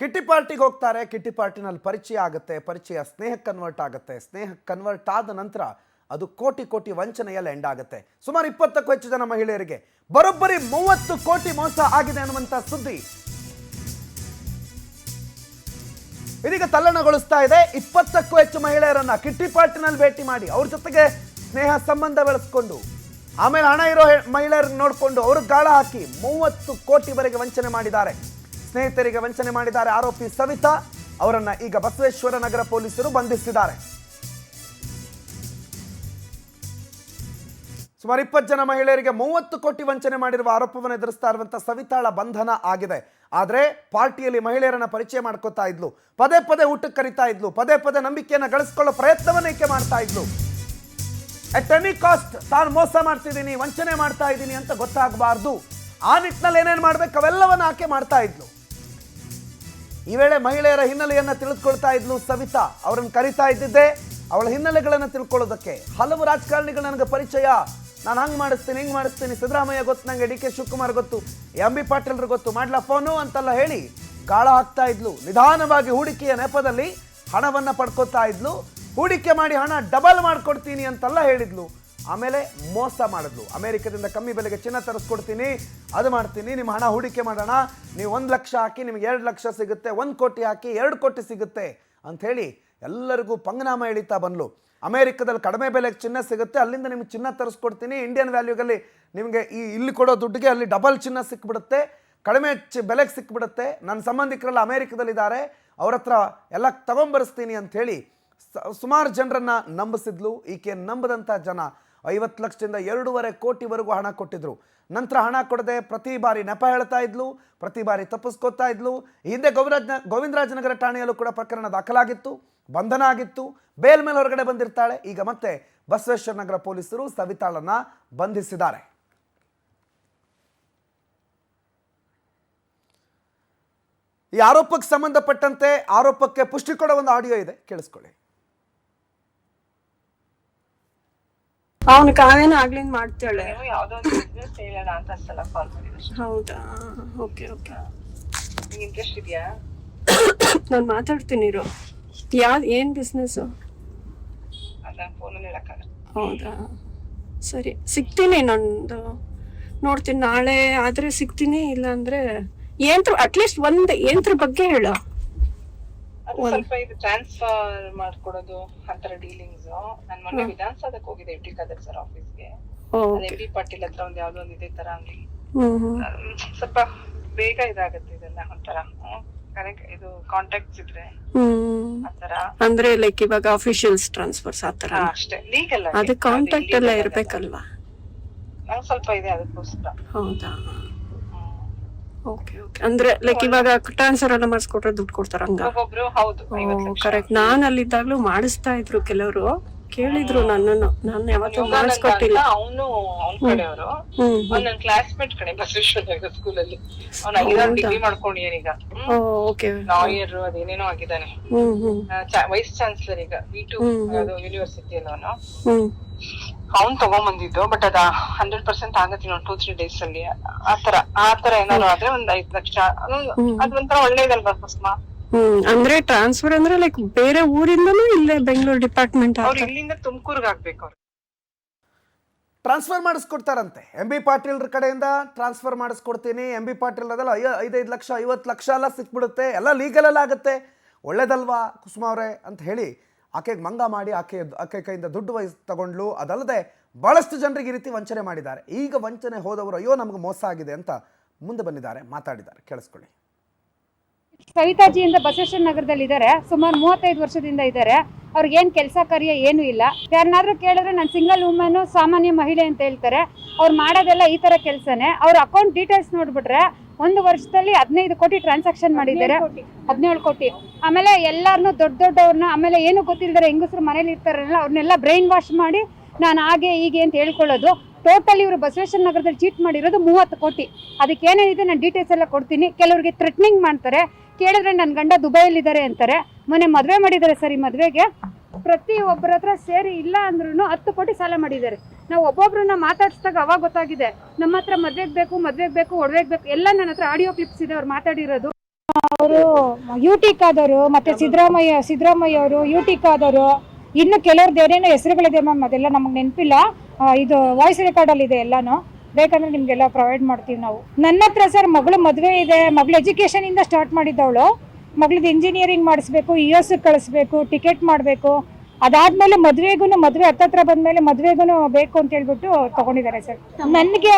ಕಿಟ್ಟಿ ಪಾರ್ಟಿಗೆ ಹೋಗ್ತಾರೆ. ಕಿಟ್ಟಿ ಪಾರ್ಟಿನಲ್ಲಿ ಪರಿಚಯ ಆಗುತ್ತೆ, ಪರಿಚಯ ಸ್ನೇಹಕ್ಕೆ ಕನ್ವರ್ಟ್ ಆಗುತ್ತೆ, ಸ್ನೇಹಕ್ಕೆ ಕನ್ವರ್ಟ್ ಆದ ನಂತರ ಅದು ಕೋಟಿ ಕೋಟಿ ವಂಚನೆಯಲ್ಲಿ ಎಂಡ್ ಆಗುತ್ತೆ. ಸುಮಾರು 20ಕ್ಕೂ ಹೆಚ್ಚು ಜನ ಮಹಿಳೆಯರಿಗೆ ಬರೋಬ್ಬರಿ 30 ಕೋಟಿ ಮೋಸ ಆಗಿದೆ ಅನ್ನುವಂಥ ಸುದ್ದಿ ಇದೀಗ ತಲ್ಲಣಗೊಳಿಸ್ತಾ ಇದೆ. 20ಕ್ಕೂ ಹೆಚ್ಚು ಮಹಿಳೆಯರನ್ನ ಕಿಟ್ಟಿ ಪಾರ್ಟಿನಲ್ಲಿ ಭೇಟಿ ಮಾಡಿ ಅವ್ರ ಜೊತೆಗೆ ಸ್ನೇಹ ಸಂಬಂಧ ಬೆಳೆಸ್ಕೊಂಡು ಆಮೇಲೆ ಹಣ ಇರೋ ಮಹಿಳೆಯರನ್ನ ನೋಡಿಕೊಂಡು ಅವ್ರಿಗೆ ಗಾಳ ಹಾಕಿ 30 ಕೋಟಿವರೆಗೆ ವಂಚನೆ ಮಾಡಿದ್ದಾರೆ. ಸ್ನೇಹಿತರಿಗೆ ವಂಚನೆ ಮಾಡಿದ್ದಾರೆ. ಆರೋಪಿ ಸವಿತಾ ಅವರನ್ನ ಈಗ ಬಸವೇಶ್ವರ ನಗರ ಪೊಲೀಸರು ಬಂಧಿಸಿದ್ದಾರೆ. ಸುಮಾರು 20 ಜನ ಮಹಿಳೆಯರಿಗೆ 30 ಕೋಟಿ ವಂಚನೆ ಮಾಡಿರುವ ಆರೋಪವನ್ನು ಎದುರಿಸ್ತಾ ಇರುವಂತಹ ಸವಿತಾಳ ಬಂಧನ ಆಗಿದೆ. ಆದ್ರೆ ಪಾರ್ಟಿಯಲ್ಲಿ ಮಹಿಳೆಯರನ್ನ ಪರಿಚಯ ಮಾಡ್ಕೋತಾ ಇದ್ಲು, ಪದೇ ಪದೇ ಊಟಕ್ಕೆ ಕರಿತಾ ಇದ್ಲು, ಪದೇ ಪದೇ ನಂಬಿಕೆಯನ್ನ ಗಳಿಸ್ಕೊಳ್ಳೋ ಪ್ರಯತ್ನವನ್ನ ಈಕೆ ಮಾಡ್ತಾ ಇದ್ಲು. ಅಟ್ ಎನಿ ಕಾಸ್ಟ್ ತಾನು ಮೋಸ ಮಾಡ್ತಿದ್ದೀನಿ, ವಂಚನೆ ಮಾಡ್ತಾ ಇದ್ದೀನಿ ಅಂತ ಗೊತ್ತಾಗಬಾರ್ದು. ಆ ನಿಟ್ಟಿನಲ್ಲಿ ಏನೇನು ಮಾಡ್ಬೇಕು ಅವೆಲ್ಲವನ್ನ ಆಕೆ ಮಾಡ್ತಾ ಇದ್ಲು. ಈ ವೇಳೆ ಮಹಿಳೆಯರ ಹಿನ್ನೆಲೆಯನ್ನ ತಿಳಿದುಕೊಳ್ತಾ ಇದ್ಲು ಸವಿತಾ. ಅವರನ್ನು ಕರಿತಾ ಇದ್ದಿದ್ದೆ ಅವಳ ಹಿನ್ನೆಲೆಗಳನ್ನು ತಿಳ್ಕೊಳ್ಳೋದಕ್ಕೆ. ಹಲವು ರಾಜಕಾರಣಿಗಳು ನನಗೆ ಪರಿಚಯ, ನಾನು ಹಂಗೆ ಮಾಡಿಸ್ತೀನಿ, ಹಿಂಗೆ ಮಾಡಿಸ್ತೀನಿ, ಸಿದ್ದರಾಮಯ್ಯ ಗೊತ್ತು, ನನಗೆ ಡಿ ಕೆ ಶಿವಕುಮಾರ್ ಗೊತ್ತು, ಎಂ.ಬಿ. ಪಾಟೀಲ್ರು ಗೊತ್ತು, ಮಾಡ್ಲಾ ಫೋನು ಅಂತೆಲ್ಲ ಹೇಳಿ ಗಾಳ ಹಾಕ್ತಾ ಇದ್ಲು. ನಿಧಾನವಾಗಿ ಹೂಡಿಕೆಯ ನೆಪದಲ್ಲಿ ಹಣವನ್ನ ಪಡ್ಕೋತಾ ಇದ್ಲು. ಹೂಡಿಕೆ ಮಾಡಿ ಹಣ ಡಬಲ್ ಮಾಡ್ಕೊಡ್ತೀನಿ ಅಂತೆಲ್ಲ ಹೇಳಿದ್ಲು. ಆಮೇಲೆ ಮೋಸ ಮಾಡಿದ್ಲು. ಅಮೆರಿಕದಿಂದ ಕಮ್ಮಿ ಬೆಲೆಗೆ ಚಿನ್ನ ತರಿಸ್ಕೊಡ್ತೀನಿ, ಅದು ಮಾಡ್ತೀನಿ, ನಿಮ್ಮ ಹಣ ಹೂಡಿಕೆ ಮಾಡೋಣ, ನೀವು 1 ಲಕ್ಷ ಹಾಕಿ ನಿಮಗೆ 2 ಲಕ್ಷ ಸಿಗುತ್ತೆ, 1 ಕೋಟಿ ಹಾಕಿ 2 ಕೋಟಿ ಸಿಗುತ್ತೆ ಅಂಥೇಳಿ ಎಲ್ಲರಿಗೂ ಪಂಗನಾಮ ಎಳಿತಾ ಬಂದ್ಲು. ಅಮೆರಿಕದಲ್ಲಿ ಕಡಿಮೆ ಬೆಲೆಗೆ ಚಿನ್ನ ಸಿಗುತ್ತೆ, ಅಲ್ಲಿಂದ ನಿಮ್ಗೆ ಚಿನ್ನ ತರಿಸ್ಕೊಡ್ತೀನಿ, ಇಂಡಿಯನ್ ವ್ಯಾಲ್ಯೂಗಲ್ಲಿ ನಿಮಗೆ ಇಲ್ಲಿ ಕೊಡೋ ದುಡ್ಡಿಗೆ ಅಲ್ಲಿ ಡಬಲ್ ಚಿನ್ನ ಸಿಕ್ಬಿಡುತ್ತೆ, ಕಡಿಮೆ ಬೆಲೆಗೆ ಸಿಕ್ಬಿಡುತ್ತೆ, ನನ್ನ ಸಂಬಂಧಿಕರೆಲ್ಲ ಅಮೆರಿಕದಲ್ಲಿದ್ದಾರೆ, ಅವ್ರ ಹತ್ರ ಎಲ್ಲ ತಗೊಂಬರಿಸ್ತೀನಿ ಅಂಥೇಳಿ ಸುಮಾರು ಜನರನ್ನ ನಂಬಿಸಿದ್ಲು. ಈಕೆ ನಂಬದಂಥ ಜನ 50 ಲಕ್ಷದಿಂದ 2.5 ಕೋಟಿವರೆಗೂ ಹಣ ಕೊಟ್ಟಿದ್ರು. ನಂತರ ಹಣ ಕೊಡದೆ ಪ್ರತಿ ಬಾರಿ ನೆಪ ಹೇಳ್ತಾ ಇದ್ಲು, ಪ್ರತಿ ಬಾರಿ ತಪ್ಪಿಸ್ಕೊತಾ ಇದ್ಲು. ಹಿಂದೆ ಗೋವಿಂದರಾಜನಗರ ಠಾಣೆಯಲ್ಲೂ ಕೂಡ ಪ್ರಕರಣ ದಾಖಲಾಗಿತ್ತು, ಬಂಧನ ಆಗಿತ್ತು, ಬೇಲ್ ಮೇಲೆ ಹೊರಗಡೆ ಬಂದಿರ್ತಾಳೆ. ಈಗ ಮತ್ತೆ ಬಸವೇಶ್ವರ ನಗರ ಪೊಲೀಸರು ಸವಿತಾಳನ್ನ ಬಂಧಿಸಿದ್ದಾರೆ. ಈ ಆರೋಪಕ್ಕೆ ಸಂಬಂಧಪಟ್ಟಂತೆ ಆರೋಪಕ್ಕೆ ಪುಷ್ಟಿ ಕೊಡೋ ಒಂದು ಆಡಿಯೋ ಇದೆ, ಕೇಳಿಸ್ಕೊಳ್ಳಿ. ಅವನು ಕಾವೇನ ಆಗ್ಲಿಂದ ಮಾಡ್ತಾಳೆ. ಹೌದಾ, ಓಕೆ ಓಕೆ. ಇಂಟ್ರೆಸ್ಟ್ ಇದೆಯಾ? ನಾನು ಮಾತಾಡ್ತೀನಿ ಇರು. ಏನ್ ಬಿಸ್ನೆಸ್? ಹೌದಾ, ಸರಿ ಸಿಗ್ತೀನಿ. ನಂದು ನೋಡ್ತೀನಿ, ನಾಳೆ ಆದ್ರೆ ಸಿಗ್ತೀನಿ, ಇಲ್ಲ ಅಂದ್ರೆ ಅಟ್ಲೀಸ್ಟ್ ಒಂದ್ ಏನ್ರ ಬಗ್ಗೆ ಹೇಳು. ಸ್ವಲ್ಪ ಇದು ಟ್ರಾನ್ಸ್ಫರ್ ಮಾಡ್ಕೊಡೋದು ಅಂತರ ಡೀಲಿಂಗ್ಸ್. ನಾನು ಮೊನ್ನೆ ವಿಧಾನಸೌಧಕ್ಕೆ ಹೋಗಿದ್ದೆ, ಎಂ.ಟಿ. ಖಾದರ್ ಸರ್ ಆಫೀಸ್ಗೆ. ಎಂ.ಬಿ. ಪಾಟೀಲ್ ಹತ್ರ ಒಂದ್ ಯಾವ್ದೋ ಒಂದ್ ಇದೇ ತರ ಅಂಗಡಿ. ಸ್ವಲ್ಪ ಬೇಗ ಇದಾಗತ್ತೆ ಇದೆಲ್ಲ ಒಂಥರ ಕರೆಕ್ಟ್. ಇದು ಕಾಂಟ್ಯಾಕ್ಟ್ಸ್ ಇದ್ರೆ ಆತರ ಅಂದ್ರೆ ಲೈಕ್ ಇವಾಗ ಅಫಿಷಿಯಲ್ಸ್ ಟ್ರಾನ್ಸ್ಫರ್ಸ್ ಆತರ ಅಷ್ಟೇ, ಲೀಗಲ್ ಅದು ಕಾಂಟ್ಯಾಕ್ಟ್ ಎಲ್ಲ ಇರ್ಬೇಕಲ್ವಾ? ನಂಗೆ ಸ್ವಲ್ಪ ಇದೆ ಅದಕ್ಕೋಸ್ಕರ. ಹೌದಾ, ಓಕೆ ಓಕೆ. ಅಂದ್ರೆ ಲೈಕ್ ಇವಾಗ ಟ್ರಾನ್ಸ್ಫರ್ ಎಲ್ಲ ಮಾಡಿಸ್ಕೊಟ್ರೆ ದುಡ್ಡು ಕೊಡ್ತಾರ ಹಂಗ? ಒಬ್ಬೊಬ್ರು ಹೌದು, ಕರೆಕ್ಟ್. ನಾನ್ ಅಲ್ಲಿದ್ದಾಗ್ಲೂ ಮಾಡಿಸ್ತಾ ಇದ್ರು ಕೆಲವರು, ಕೇಳಿದ್ರು ನನ್ನನ್ನು, ನಾನು ಯಾವತ್ತೂ ಮಾಡಿಸ್ಕೊಟ್ಟಿಲ್ಲ. ಅವನು ಅವ್ನ ಕಡೆಯವರು, ನನ್ನ ಕ್ಲಾಸ್ಮೇಟ್ ಕಡೆ ಬಸವೇಶ್ವರ ಸ್ಕೂಲ್ ಅಲ್ಲಿ ಅವ್ನ 5 ಡಿಗ್ರಿ ಮಾಡ್ಕೊಂಡಿದ್ದಾನೆ ಈಗ. ಲಾಯರ್ ಅದೇನೇನೋ ಆಗಿದ್ದಾನೆ, ವೈಸ್ ಚಾನ್ಸಲರ್ ಈಗ V2 ಯೂನಿವರ್ಸಿಟಿ ಅಲ್ಲಿ ಅವನು. ಅವ್ನ್ ತಗೊಂಬಂದಿದ್ದು, ಬಟ್ ಅದ 100% ಆಗತ್ತೆ ಇನ್ನೊಂದು 2-3 ಡೇಸ್ ಅಲ್ಲಿ. ಆತರ ಏನಾದ್ರು ಆದ್ರೆ ಒಂದ್ 5 ಲಕ್ಷ ಅದೊಂಥರ ಒಳ್ಳೇದಲ್ವಾ ಸುಷ್ಮಾ? ಅಂದ್ರೆ ಟ್ರಾನ್ಸ್ಫರ್ ಅಂದ್ರೆ ಲೈಕ್ ಬೇರೆ ಊರಿಂದನೂ ಇಲ್ಲೇ ಬೆಂಗಳೂರು ಡಿಪಾರ್ಟ್ಮೆಂಟ್ ಅವ್ರು ಇಲ್ಲಿಂದ ತುಮಕೂರ್ಗೆ ಆಗ್ಬೇಕು. ಅವ್ರು ಟ್ರಾನ್ಸ್ಫರ್ ಮಾಡಿಸ್ಕೊಡ್ತಾರಂತೆ. ಎಂ.ಬಿ. ಪಾಟೀಲ್ರ ಕಡೆಯಿಂದ ಟ್ರಾನ್ಸ್ಫರ್ ಮಾಡಿಸ್ಕೊಡ್ತೀನಿ, ಎಂ.ಬಿ. ಪಾಟೀಲ್ ಅದೆಲ್ಲ 5 ಲಕ್ಷ 50 ಲಕ್ಷ ಎಲ್ಲ ಸಿಕ್ಬಿಡುತ್ತೆ, ಎಲ್ಲ ಲೀಗಲ್ ಎಲ್ಲ ಆಗುತ್ತೆ, ಒಳ್ಳೇದಲ್ವಾ ಕುಸುಮ ಅವರೇ ಅಂತ ಹೇಳಿ ಆಕೆಗೆ ಮಂಗ ಮಾಡಿ ಆಕೆ ಕೈಯಿಂದ ದುಡ್ಡು ತಗೊಂಡ್ಲು. ಅದಲ್ಲದೆ ಬಹಳಷ್ಟು ಜನರಿಗೆ ಈ ರೀತಿ ವಂಚನೆ ಮಾಡಿದ್ದಾರೆ. ಈಗ ವಂಚನೆ ಹೋದವರು ಅಯ್ಯೋ ನಮ್ಗೆ ಮೋಸ ಆಗಿದೆ ಅಂತ ಮುಂದೆ ಬಂದಿದ್ದಾರೆ, ಮಾತಾಡಿದ್ದಾರೆ, ಕೇಳಿಸ್ಕೊಳ್ಳಿ. ಸವಿತಾಜಿ ಅಂತ ಬಸವೇಶ್ವರ ನಗರದಲ್ಲಿ ಇದ್ದಾರೆ, ಸುಮಾರು 35 ವರ್ಷದಿಂದ ಇದ್ದಾರೆ. ಅವ್ರಿಗೇನು ಕೆಲಸ ಕಾರ್ಯ ಏನೂ ಇಲ್ಲ. ಯಾರನ್ನಾದ್ರೂ ಕೇಳಿದ್ರೆ ನಾನು ಸಿಂಗಲ್ ವುಮನ್, ಸಾಮಾನ್ಯ ಮಹಿಳೆ ಅಂತ ಹೇಳ್ತಾರೆ. ಅವ್ರು ಮಾಡೋದೆಲ್ಲ ಈ ತರ ಕೆಲಸನೇ. ಅವ್ರ ಅಕೌಂಟ್ ಡೀಟೇಲ್ಸ್ ನೋಡ್ಬಿಟ್ರೆ 1 ವರ್ಷದಲ್ಲಿ 15 ಕೋಟಿ ಟ್ರಾನ್ಸಾಕ್ಷನ್ ಮಾಡಿದ್ದಾರೆ, 17 ಕೋಟಿ. ಆಮೇಲೆ ಎಲ್ಲಾರನ್ನೂ ದೊಡ್ಡವ್ರನ್ನ, ಆಮೇಲೆ ಏನು ಗೊತ್ತಿಲ್ದರೆ ಹೆಂಗಸರು ಮನೇಲಿ ಇರ್ತಾರಲ್ಲ ಅವ್ರನ್ನೆಲ್ಲ ಬ್ರೈನ್ ವಾಶ್ ಮಾಡಿ ನಾನು ಹಾಗೆ ಹೀಗೆ ಅಂತ ಹೇಳ್ಕೊಳ್ಳೋದು. ಟೋಟಲಿ ಇವರು ಬಸವೇಶ್ವರ ನಗರದಲ್ಲಿ ಚೀಟ್ ಮಾಡಿರೋದು 30 ಕೋಟಿ. ಅದಕ್ಕೆ ಏನೇನಿದೆ ನಾನು ಡೀಟೇಲ್ಸ್ ಎಲ್ಲ ಕೊಡ್ತೀನಿ. ಕೆಲವರಿಗೆ ಥ್ರೆಟ್ನಿಂಗ್ ಮಾಡ್ತಾರೆ, ಕೇಳಿದ್ರೆ ನನ್ನ ಗಂಡ ದುಬೈಯಲ್ಲಿದ್ದಾರೆ ಅಂತಾರೆ. ಮೊನ್ನೆ ಮದುವೆ ಮಾಡಿದ್ದಾರೆ ಸರ್, ಈ ಮದುವೆಗೆ ಪ್ರತಿ ಒಬ್ಬರ ಹತ್ರ ಸೇರಿ ಇಲ್ಲ ಅಂದ್ರೂ 10 ಕೋಟಿ ಸಾಲ ಮಾಡಿದ್ದಾರೆ. ನಾವು ಒಬ್ಬೊಬ್ರನ್ನ ಮಾತಾಡಿಸಿದಾಗ ಅವಾಗ ಗೊತ್ತಾಗಿದೆ, ನಮ್ಮ ಹತ್ರ ಮದ್ವೆಗೆ ಬೇಕು, ಒಡವೆಗೆ ಬೇಕು ಎಲ್ಲ ನನ್ನ ಹತ್ರ ಆಡಿಯೋ ಕ್ಲಿಪ್ಸ್ ಇದೆ ಅವ್ರು ಮಾತಾಡಿರೋದು. ಅವರು ಯುಟಿಕ್ ಆದವರು ಮತ್ತೆ ಸಿದ್ದರಾಮಯ್ಯ ಅವರು ಯುಟಿಕ್ ಆದವರು, ಇನ್ನು ಕೆಲವ್ರದ್ದು ಏನೇನೋ ಹೆಸರುಗಳಿದೆ ಮ್ಯಾಮ್, ಅದೆಲ್ಲ ನಮಗೆ ನೆನಪಿಲ್ಲ. ಇದು ವಾಯ್ಸ್ ರೆಕಾರ್ಡ್ ಅಲ್ಲಿ ಇದೆ ಎಲ್ಲಾನು, ಬೇಕಂದ್ರೆ ನಿಮ್ಗೆಲ್ಲ ಪ್ರೊವೈಡ್ ಮಾಡ್ತೀವಿ ನಾವು. ನನ್ನ ಹತ್ರ ಸರ್ ಮಗಳು ಮದುವೆ ಇದೆ, ಮಗಳು ಎಜುಕೇಶನ್ ಇಂದ ಸ್ಟಾರ್ಟ್ ಮಾಡಿದ್ದವಳು, ಮಗಳದ್ದು ಇಂಜಿನಿಯರಿಂಗ್ ಮಾಡಿಸ್ಬೇಕು, US ಕಳಿಸ್ಬೇಕು, ಟಿಕೆಟ್ ಮಾಡಬೇಕು, ಅದಾದ್ಮೇಲೆ ಮದುವೆ ಹತ್ತತ್ರ ಬಂದ್ಮೇಲೆ ಮದುವೆಗೂ ಬೇಕು ಅಂತ ಹೇಳ್ಬಿಟ್ಟು ತಗೊಂಡಿದ್ದಾರೆ ಸರ್. ನನಗೆ